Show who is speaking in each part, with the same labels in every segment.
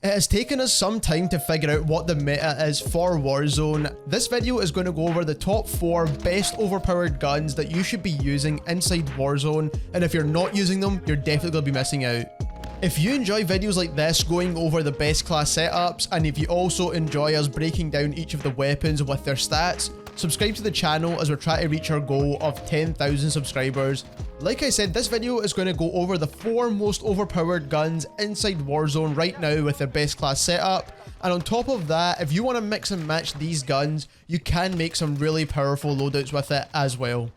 Speaker 1: It has taken us some time to figure out what the meta is for Warzone. This video is going to go over the top 4 best overpowered guns that you should be using inside Warzone, and if you're not using them, you're definitely going to be missing out. If you enjoy videos like this going over the best class setups, and if you also enjoy us breaking down each of the weapons with their stats, subscribe to the channel as we're trying to reach our goal of 10,000 subscribers. Like I said, this video is going to go over the 4 most overpowered guns inside Warzone right now with their best class setup. And on top of that, if you want to mix and match these guns, you can make some really powerful loadouts with it as well.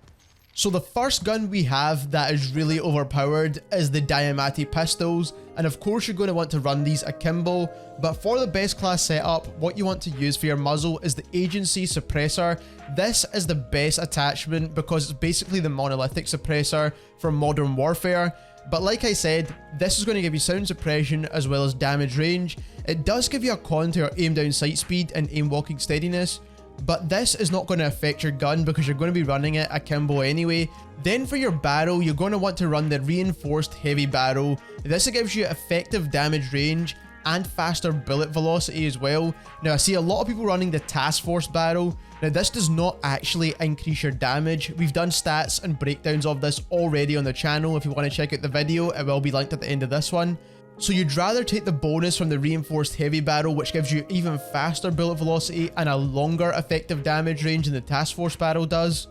Speaker 1: So the first gun we have that is really overpowered is the Diamatti pistols, and of course you're going to want to run these akimbo, but for the best class setup, what you want to use for your muzzle is the agency suppressor. This is the best attachment because it's basically the monolithic suppressor for modern warfare. But like I said, this is going to give you sound suppression as well as damage range. It does give you a con to your aim down sight speed and aim walking steadiness, but this is not going to affect your gun because you're going to be running it akimbo anyway. Then for your barrel, you're going to want to run the reinforced heavy barrel. This gives you effective damage range and faster bullet velocity as well. Now I see a lot of people running the task force barrel. Now this does not actually increase your damage. We've done stats and breakdowns of this already on the channel. If you want to check out the video, it will be linked at the end of this one. So you'd rather take the bonus from the reinforced heavy barrel, which gives you even faster bullet velocity and a longer effective damage range than the task force barrel does.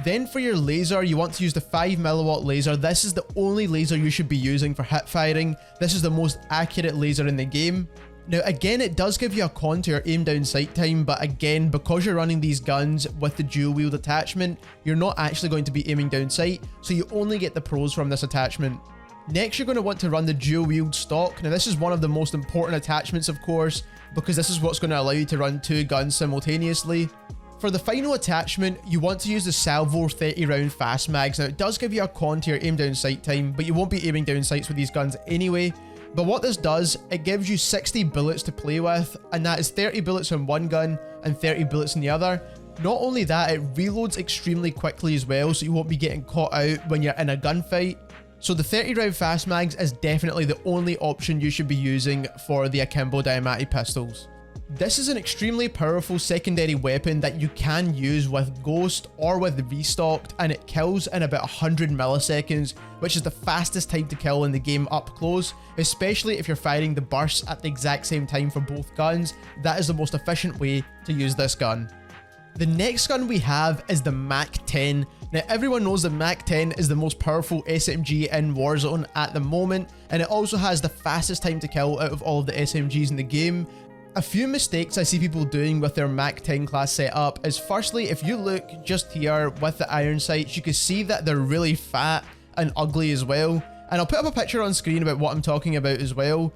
Speaker 1: Then for your laser, you want to use the 5mm laser. This is the only laser you should be using for hip firing. This is the most accurate laser in the game. Now again, it does give you a con to your aim down sight time, but again, because you're running these guns with the dual wield attachment, you're not actually going to be aiming down sight, so you only get the pros from this attachment. Next, you're going to want to run the dual wield stock. Now this is one of the most important attachments, of course, because this is what's going to allow you to run 2 guns simultaneously. For the final attachment, you want to use the salvo 30 round fast mags. Now it does give you a con to your aim down sight time, but you won't be aiming down sights with these guns anyway. But what this does, it gives you 60 bullets to play with, and that is 30 bullets in one gun and 30 bullets in the other. Not only that, it reloads extremely quickly as well, so you won't be getting caught out when you're in a gunfight. So the 30 round fast mags is definitely the only option you should be using for the akimbo Diamatti pistols. This is an extremely powerful secondary weapon that you can use with Ghost or with Restocked, and it kills in about 100 milliseconds, which is the fastest time to kill in the game up close, especially if you're firing the bursts at the exact same time for both guns. That is the most efficient way to use this gun. The next gun we have is the MAC 10. Now everyone knows the MAC 10 is the most powerful SMG in Warzone at the moment, and it also has the fastest time to kill out of all of the SMGs in the game. A few mistakes I see people doing with their MAC 10 class setup is, firstly, if you look just here with the iron sights, you can see that they're really fat and ugly as well. And I'll put up a picture on screen about what I'm talking about as well.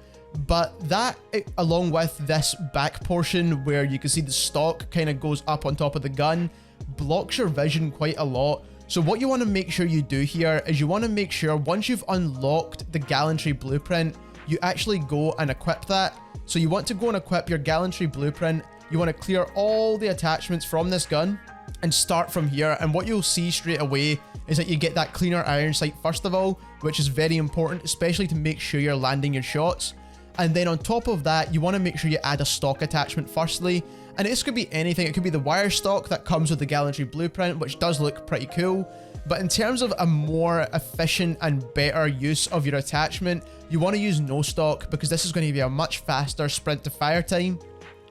Speaker 1: But that, along with this back portion where you can see the stock kind of goes up on top of the gun, blocks your vision quite a lot. So what you want to make sure you do here is you want to make sure once you've unlocked the gallantry blueprint, you actually go and equip that. So you want to go and equip your gallantry blueprint. You want to clear all the attachments from this gun and start from here. And what you'll see straight away is that you get that cleaner iron sight first of all, which is very important, especially to make sure you're landing your shots. And then on top of that, you want to make sure you add a stock attachment firstly. And this could be anything. It could be the wire stock that comes with the gallantry blueprint, which does look pretty cool. But in terms of a more efficient and better use of your attachment, you want to use no stock because this is going to give you a much faster sprint to fire time.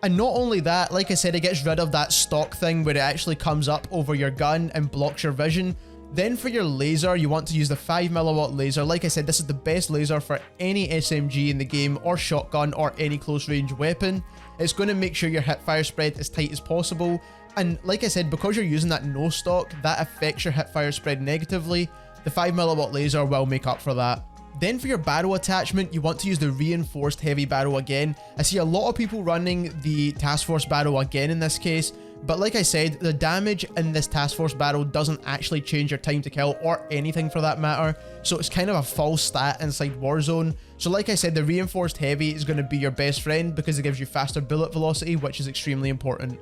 Speaker 1: And not only that, like I said, it gets rid of that stock thing where it actually comes up over your gun and blocks your vision. Then for your laser, you want to use the 5mm laser. Like I said, this is the best laser for any SMG in the game or shotgun or any close range weapon. It's going to make sure your hip fire spread as tight as possible. And like I said, because you're using that no stock, that affects your hip fire spread negatively. The 5mm laser will make up for that. Then for your barrel attachment, you want to use the reinforced heavy barrel again. I see a lot of people running the task force barrel again in this case, but like I said, the damage in this task force barrel doesn't actually change your time to kill or anything for that matter, so it's kind of a false stat inside Warzone. So like I said, the reinforced heavy is going to be your best friend because it gives you faster bullet velocity, which is extremely important.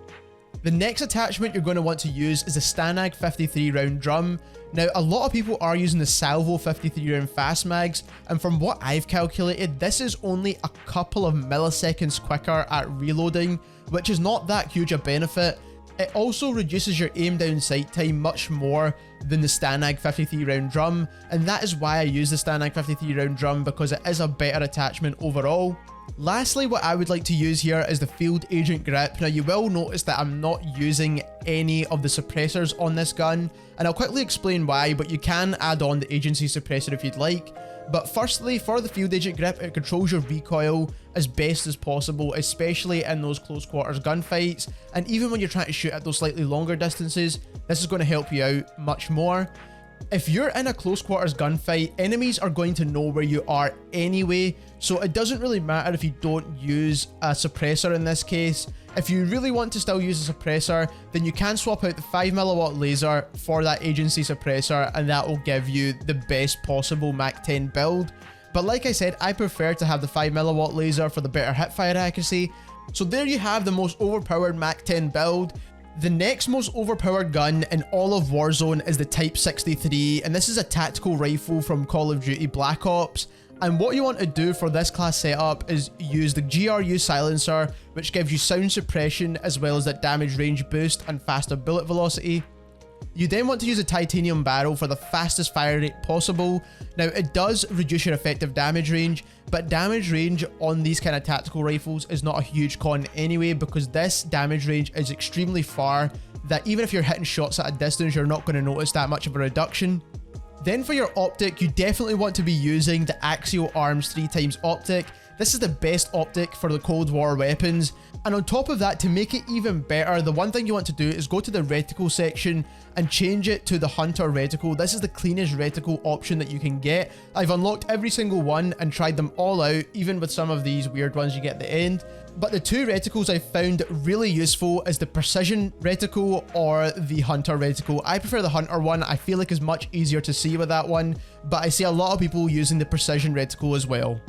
Speaker 1: The next attachment you're going to want to use is the Stanag 53 round drum. Now, a lot of people are using the Salvo 53 round fast mags, and from what I've calculated, this is only a couple of milliseconds quicker at reloading, which is not that huge a benefit. It also reduces your aim down sight time much more than the Stanag 53 round drum, and that is why I use the Stanag 53 round drum, because it is a better attachment overall. Lastly, what I would like to use here is the Field Agent Grip. Now, you will notice that I'm not using any of the suppressors on this gun, and I'll quickly explain why, but you can add on the agency suppressor if you'd like. But firstly, for the Field Agent Grip, it controls your recoil as best as possible, especially in those close quarters gunfights, and even when you're trying to shoot at those slightly longer distances, this is going to help you out much more. If you're in a close quarters gunfight, enemies are going to know where you are anyway, so it doesn't really matter if you don't use a suppressor in this case. If you really want to still use a suppressor, then you can swap out the 5mm laser for that agency suppressor, and that will give you the best possible Mac 10 build. But like I said, I prefer to have the 5mm laser for the better hipfire accuracy. So there you have the most overpowered Mac 10 build. The next most overpowered gun in all of Warzone is the Type 63, and this is a tactical rifle from Call of Duty Black Ops. And what you want to do for this class setup is use the GRU silencer, which gives you sound suppression as well as that damage range boost and faster bullet velocity. You then want to use a titanium barrel for the fastest fire rate possible. Now, it does reduce your effective damage range, but damage range on these kind of tactical rifles is not a huge con anyway, because this damage range is extremely far that even if you're hitting shots at a distance, you're not going to notice that much of a reduction. Then for your optic, you definitely want to be using the Axial Arms 3x optic. This is the best optic for the Cold War weapons. And on top of that, to make it even better, the one thing you want to do is go to the reticle section and change it to the Hunter reticle. This is the cleanest reticle option that you can get. I've unlocked every single one and tried them all out, even with some of these weird ones you get at the end. But the two reticles I found really useful is the Precision reticle or the Hunter reticle. I prefer the Hunter one. I feel like it's much easier to see with that one, but I see a lot of people using the Precision reticle as well.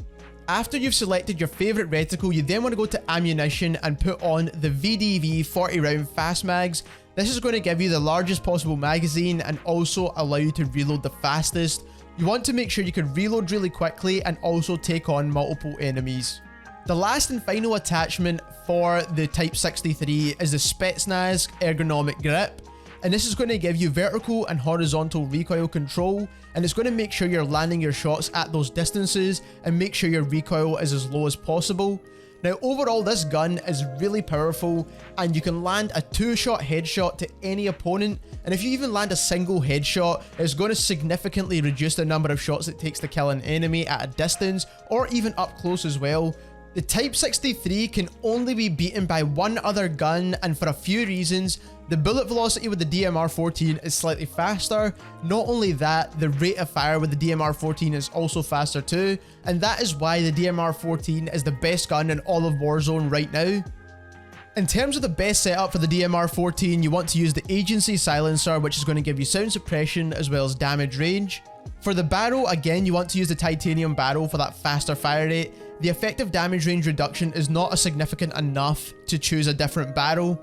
Speaker 1: After you've selected your favorite reticle, you then want to go to ammunition and put on the VDV 40 round fast mags. This is going to give you the largest possible magazine and also allow you to reload the fastest. You want to make sure you can reload really quickly and also take on multiple enemies. The last and final attachment for the Type 63 is the Spetsnaz ergonomic grip. And this is going to give you vertical and horizontal recoil control, and it's going to make sure you're landing your shots at those distances and make sure your recoil is as low as possible. Now, overall, this gun is really powerful, and you can land a 2-shot headshot to any opponent, and if you even land a single headshot, it's going to significantly reduce the number of shots it takes to kill an enemy at a distance, or even up close as well. The Type 63 can only be beaten by one other gun, and for a few reasons. The bullet velocity with the DMR-14 is slightly faster. Not only that, the rate of fire with the DMR-14 is also faster too, and that is why the DMR-14 is the best gun in all of Warzone right now. In terms of the best setup for the DMR-14, you want to use the agency silencer, which is going to give you sound suppression as well as damage range. For the barrel, again, you want to use the titanium barrel for that faster fire rate. The effective damage range reduction is not significant enough to choose a different barrel,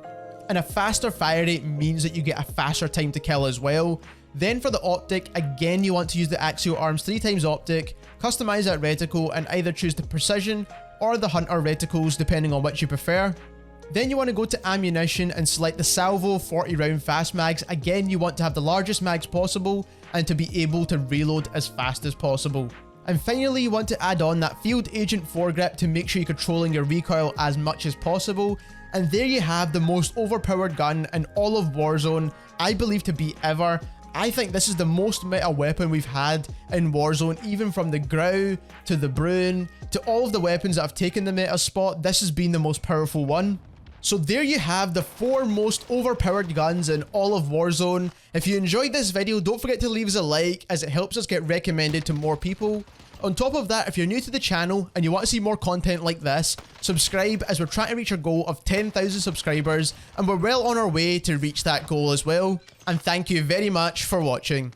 Speaker 1: and a faster fire rate means that you get a faster time to kill as well. Then for the optic, again, you want to use the Axial Arms 3x optic, customize that reticle, and either choose the Precision or the Hunter reticles depending on which you prefer. Then you want to go to ammunition and select the Salvo 40 round fast mags. Again, you want to have the largest mags possible and to be able to reload as fast as possible. And finally, you want to add on that Field Agent foregrip to make sure you're controlling your recoil as much as possible. And there you have the most overpowered gun in all of Warzone, I believe to be ever. I think this is the most meta weapon we've had in Warzone, even from the Grau to the Brune to all of the weapons that have taken the meta spot. This has been the most powerful one. So there you have the 4 most overpowered guns in all of Warzone. If you enjoyed this video, don't forget to leave us a like, as it helps us get recommended to more people. On top of that, if you're new to the channel and you want to see more content like this, subscribe, as we're trying to reach our goal of 10,000 subscribers, and we're well on our way to reach that goal as well. And thank you very much for watching.